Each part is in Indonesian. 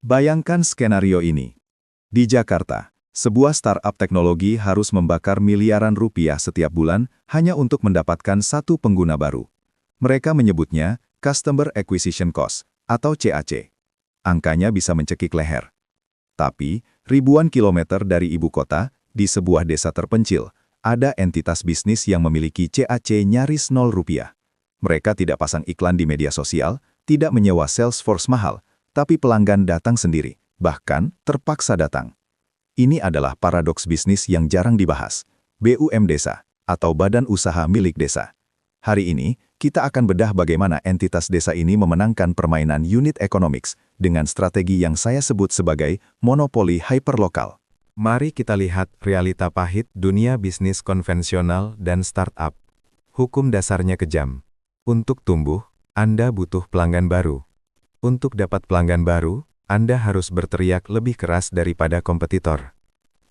Bayangkan skenario ini. Di Jakarta, sebuah startup teknologi harus membakar miliaran rupiah setiap bulan hanya untuk mendapatkan satu pengguna baru. Mereka menyebutnya Customer Acquisition Cost atau CAC. Angkanya bisa mencekik leher. Tapi, ribuan kilometer dari ibu kota, di sebuah desa terpencil, ada entitas bisnis yang memiliki CAC nyaris 0 rupiah. Mereka tidak pasang iklan di media sosial, tidak menyewa Salesforce mahal, tapi pelanggan datang sendiri, bahkan terpaksa datang. Ini adalah paradoks bisnis yang jarang dibahas, BUM Desa, atau Badan Usaha Milik Desa. Hari ini, kita akan bedah bagaimana entitas desa ini memenangkan permainan unit economics dengan strategi yang saya sebut sebagai monopoli hyperlokal. Mari kita lihat realita pahit dunia bisnis konvensional dan startup. Hukum dasarnya kejam. Untuk tumbuh, Anda butuh pelanggan baru. Untuk dapat pelanggan baru, Anda harus berteriak lebih keras daripada kompetitor.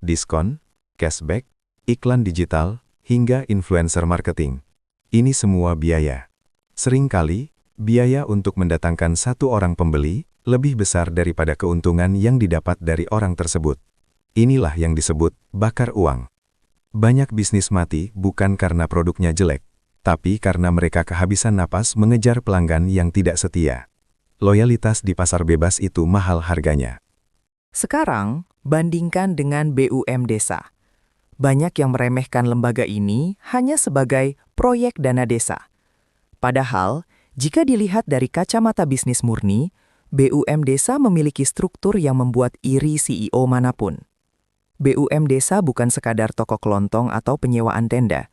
Diskon, cashback, iklan digital, hingga influencer marketing. Ini semua biaya. Seringkali, biaya untuk mendatangkan satu orang pembeli lebih besar daripada keuntungan yang didapat dari orang tersebut. Inilah yang disebut bakar uang. Banyak bisnis mati bukan karena produknya jelek, tapi karena mereka kehabisan napas mengejar pelanggan yang tidak setia. Loyalitas di pasar bebas itu mahal harganya. Sekarang, bandingkan dengan BUM Desa. Banyak yang meremehkan lembaga ini hanya sebagai proyek dana desa. Padahal, jika dilihat dari kacamata bisnis murni, BUM Desa memiliki struktur yang membuat iri CEO manapun. BUM Desa bukan sekadar toko kelontong atau penyewaan tenda.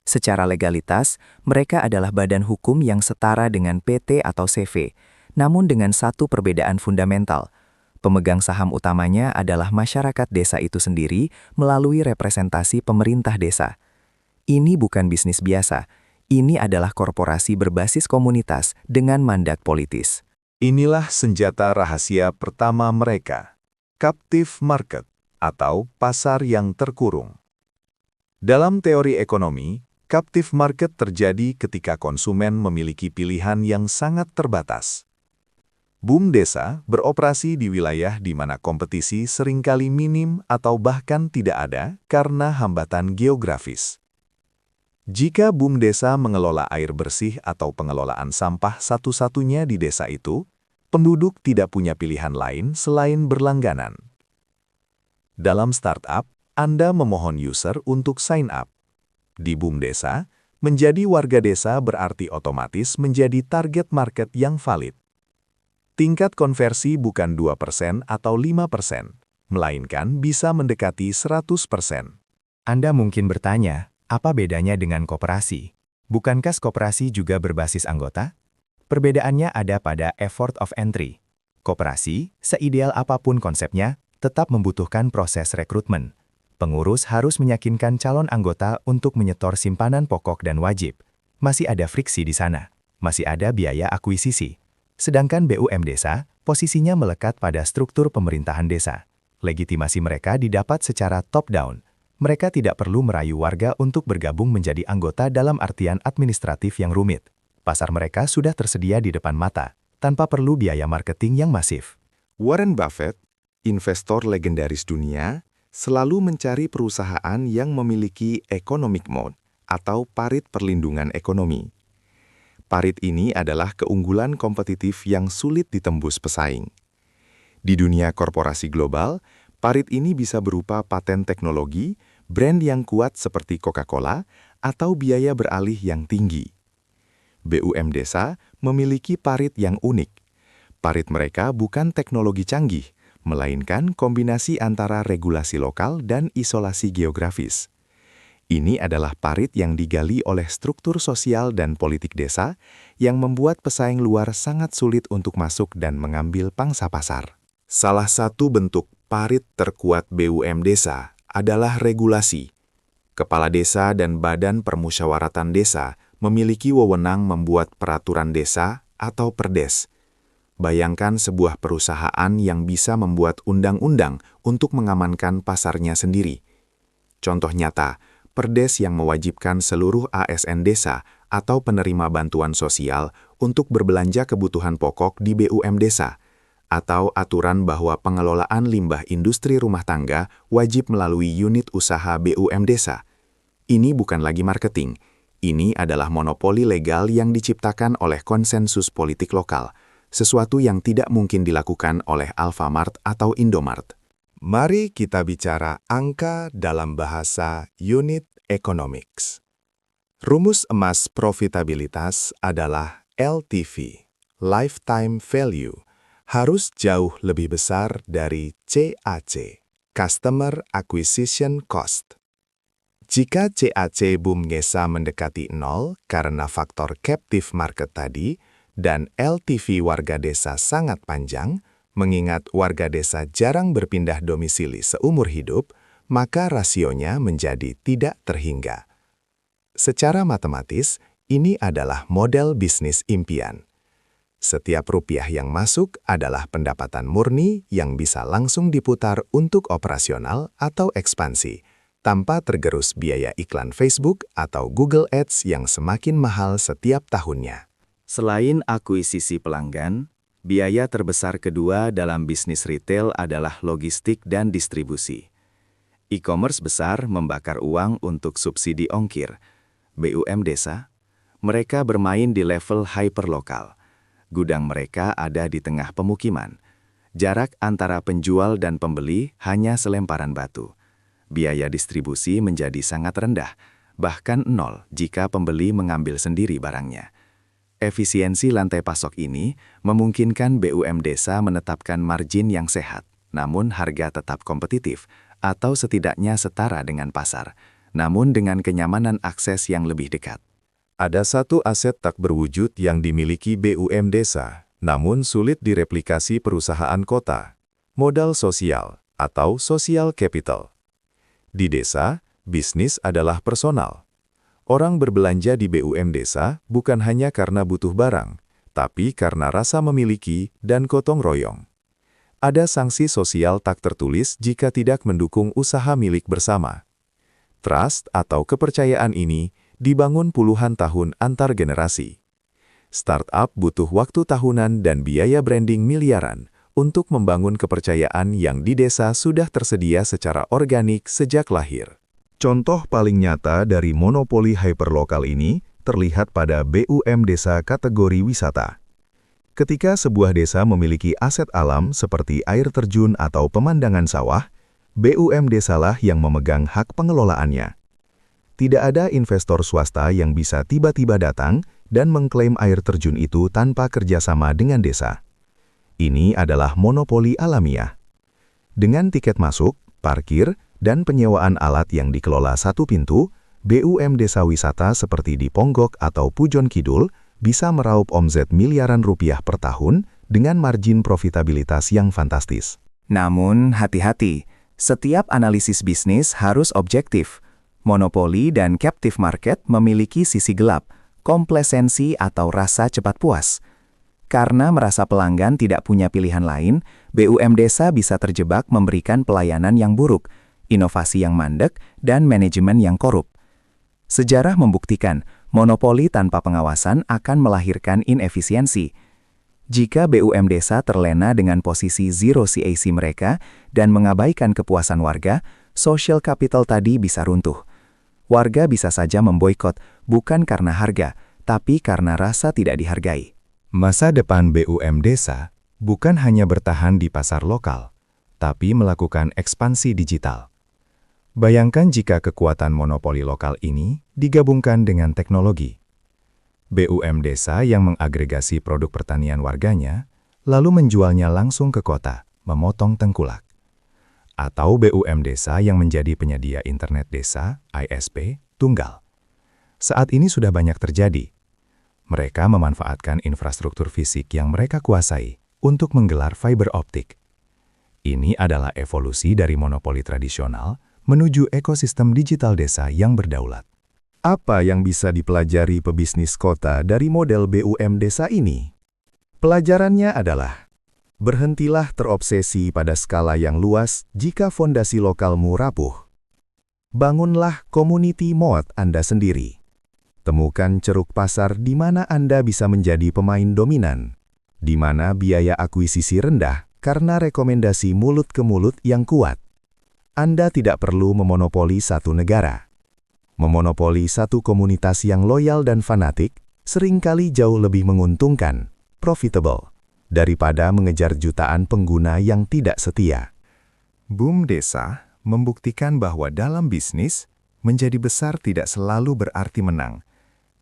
Secara legalitas, mereka adalah badan hukum yang setara dengan PT atau CV, namun dengan satu perbedaan fundamental. Pemegang saham utamanya adalah masyarakat desa itu sendiri melalui representasi pemerintah desa. Ini bukan bisnis biasa, ini adalah korporasi berbasis komunitas dengan mandat politis. Inilah senjata rahasia pertama mereka, captive market, atau pasar yang terkurung. Dalam teori ekonomi, captive market terjadi ketika konsumen memiliki pilihan yang sangat terbatas. BUM Desa beroperasi di wilayah di mana kompetisi seringkali minim atau bahkan tidak ada karena hambatan geografis. Jika BUM Desa mengelola air bersih atau pengelolaan sampah satu-satunya di desa itu, penduduk tidak punya pilihan lain selain berlangganan. Dalam startup, Anda memohon user untuk sign up. Di BUM Desa, menjadi warga desa berarti otomatis menjadi target market yang valid. Tingkat konversi bukan 2% atau 5%, melainkan bisa mendekati 100%. Anda mungkin bertanya, apa bedanya dengan koperasi? Bukankah koperasi juga berbasis anggota? Perbedaannya ada pada effort of entry. Koperasi, seideal apapun konsepnya, tetap membutuhkan proses rekrutmen. Pengurus harus meyakinkan calon anggota untuk menyetor simpanan pokok dan wajib. Masih ada friksi di sana. Masih ada biaya akuisisi. Sedangkan BUM Desa, posisinya melekat pada struktur pemerintahan desa. Legitimasi mereka didapat secara top-down. Mereka tidak perlu merayu warga untuk bergabung menjadi anggota dalam artian administratif yang rumit. Pasar mereka sudah tersedia di depan mata, tanpa perlu biaya marketing yang masif. Warren Buffett, investor legendaris dunia, selalu mencari perusahaan yang memiliki economic mode atau parit perlindungan ekonomi. Parit ini adalah keunggulan kompetitif yang sulit ditembus pesaing. Di dunia korporasi global, parit ini bisa berupa paten teknologi, brand yang kuat seperti Coca-Cola, atau biaya beralih yang tinggi. BUM Desa memiliki parit yang unik. Parit mereka bukan teknologi canggih, melainkan kombinasi antara regulasi lokal dan isolasi geografis. Ini adalah parit yang digali oleh struktur sosial dan politik desa yang membuat pesaing luar sangat sulit untuk masuk dan mengambil pangsa pasar. Salah satu bentuk parit terkuat BUM Desa adalah regulasi. Kepala desa dan badan permusyawaratan desa memiliki wewenang membuat peraturan desa atau perdes. Bayangkan sebuah perusahaan yang bisa membuat undang-undang untuk mengamankan pasarnya sendiri. Contoh nyata, perdes yang mewajibkan seluruh ASN desa atau penerima bantuan sosial untuk berbelanja kebutuhan pokok di BUM Desa, atau aturan bahwa pengelolaan limbah industri rumah tangga wajib melalui unit usaha BUM Desa. Ini bukan lagi marketing, ini adalah monopoli legal yang diciptakan oleh konsensus politik lokal, sesuatu yang tidak mungkin dilakukan oleh Alfamart atau Indomart. Mari kita bicara angka dalam bahasa unit economics. Rumus emas profitabilitas adalah LTV, lifetime value, harus jauh lebih besar dari CAC, Customer Acquisition Cost. Jika CAC BUMDesa mendekati 0 karena faktor captive market tadi, dan LTV warga desa sangat panjang, mengingat warga desa jarang berpindah domisili seumur hidup, maka rasionya menjadi tidak terhingga. Secara matematis, ini adalah model bisnis impian. Setiap rupiah yang masuk adalah pendapatan murni yang bisa langsung diputar untuk operasional atau ekspansi, tanpa tergerus biaya iklan Facebook atau Google Ads yang semakin mahal setiap tahunnya. Selain akuisisi pelanggan, biaya terbesar kedua dalam bisnis retail adalah logistik dan distribusi. E-commerce besar membakar uang untuk subsidi ongkir. BUM Desa, mereka bermain di level hyperlokal. Gudang mereka ada di tengah pemukiman. Jarak antara penjual dan pembeli hanya selemparan batu. Biaya distribusi menjadi sangat rendah, bahkan 0 jika pembeli mengambil sendiri barangnya. Efisiensi lantai pasok ini memungkinkan BUM Desa menetapkan margin yang sehat, namun harga tetap kompetitif atau setidaknya setara dengan pasar, namun dengan kenyamanan akses yang lebih dekat. Ada satu aset tak berwujud yang dimiliki BUM Desa, namun sulit direplikasi perusahaan kota. Modal sosial atau social capital. Di desa, bisnis adalah personal. Orang berbelanja di BUM Desa bukan hanya karena butuh barang, tapi karena rasa memiliki dan gotong royong. Ada sanksi sosial tak tertulis jika tidak mendukung usaha milik bersama. Trust atau kepercayaan ini dibangun puluhan tahun antar generasi. Startup butuh waktu tahunan dan biaya branding miliaran untuk membangun kepercayaan yang di desa sudah tersedia secara organik sejak lahir. Contoh paling nyata dari monopoli hyperlokal ini terlihat pada BUM Desa kategori wisata. Ketika sebuah desa memiliki aset alam seperti air terjun atau pemandangan sawah, BUM Desalah yang memegang hak pengelolaannya. Tidak ada investor swasta yang bisa tiba-tiba datang dan mengklaim air terjun itu tanpa kerjasama dengan desa. Ini adalah monopoli alamiah. Dengan tiket masuk, parkir, dan penyewaan alat yang dikelola satu pintu, BUM Desa Wisata seperti di Ponggok atau Pujon Kidul bisa meraup omzet miliaran rupiah per tahun dengan margin profitabilitas yang fantastis. Namun, hati-hati, setiap analisis bisnis harus objektif. Monopoli dan captive market memiliki sisi gelap, komplasensi atau rasa cepat puas. Karena merasa pelanggan tidak punya pilihan lain, BUM Desa bisa terjebak memberikan pelayanan yang buruk, inovasi yang mandek, dan manajemen yang korup. Sejarah membuktikan, monopoli tanpa pengawasan akan melahirkan inefisiensi. Jika BUM Desa terlena dengan posisi zero CAC mereka dan mengabaikan kepuasan warga, social capital tadi bisa runtuh. Warga bisa saja memboikot bukan karena harga, tapi karena rasa tidak dihargai. Masa depan BUM Desa bukan hanya bertahan di pasar lokal, tapi melakukan ekspansi digital. Bayangkan jika kekuatan monopoli lokal ini digabungkan dengan teknologi. BUM Desa yang mengagregasi produk pertanian warganya, lalu menjualnya langsung ke kota, memotong tengkulak. Atau BUM Desa yang menjadi penyedia internet desa, ISP, tunggal. Saat ini sudah banyak terjadi. Mereka memanfaatkan infrastruktur fisik yang mereka kuasai untuk menggelar fiber optik. Ini adalah evolusi dari monopoli tradisional menuju ekosistem digital desa yang berdaulat. Apa yang bisa dipelajari pebisnis kota dari model BUM Desa ini? Pelajarannya adalah, berhentilah terobsesi pada skala yang luas jika fondasi lokalmu rapuh. Bangunlah community mode Anda sendiri. Temukan ceruk pasar di mana Anda bisa menjadi pemain dominan. di mana biaya akuisisi rendah karena rekomendasi mulut ke mulut yang kuat. Anda tidak perlu memonopoli satu negara. Memonopoli satu komunitas yang loyal dan fanatik seringkali jauh lebih menguntungkan, profitable, daripada mengejar jutaan pengguna yang tidak setia. Boom desa membuktikan bahwa dalam bisnis, menjadi besar tidak selalu berarti menang.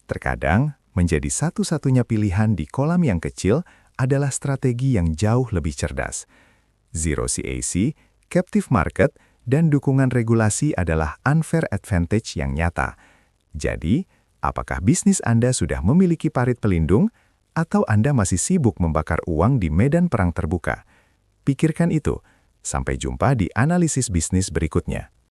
Terkadang, menjadi satu-satunya pilihan di kolam yang kecil adalah strategi yang jauh lebih cerdas. Zero CAC, captive market, dan dukungan regulasi adalah unfair advantage yang nyata. Jadi, apakah bisnis Anda sudah memiliki parit pelindung, atau Anda masih sibuk membakar uang di medan perang terbuka? Pikirkan itu. Sampai jumpa di analisis bisnis berikutnya.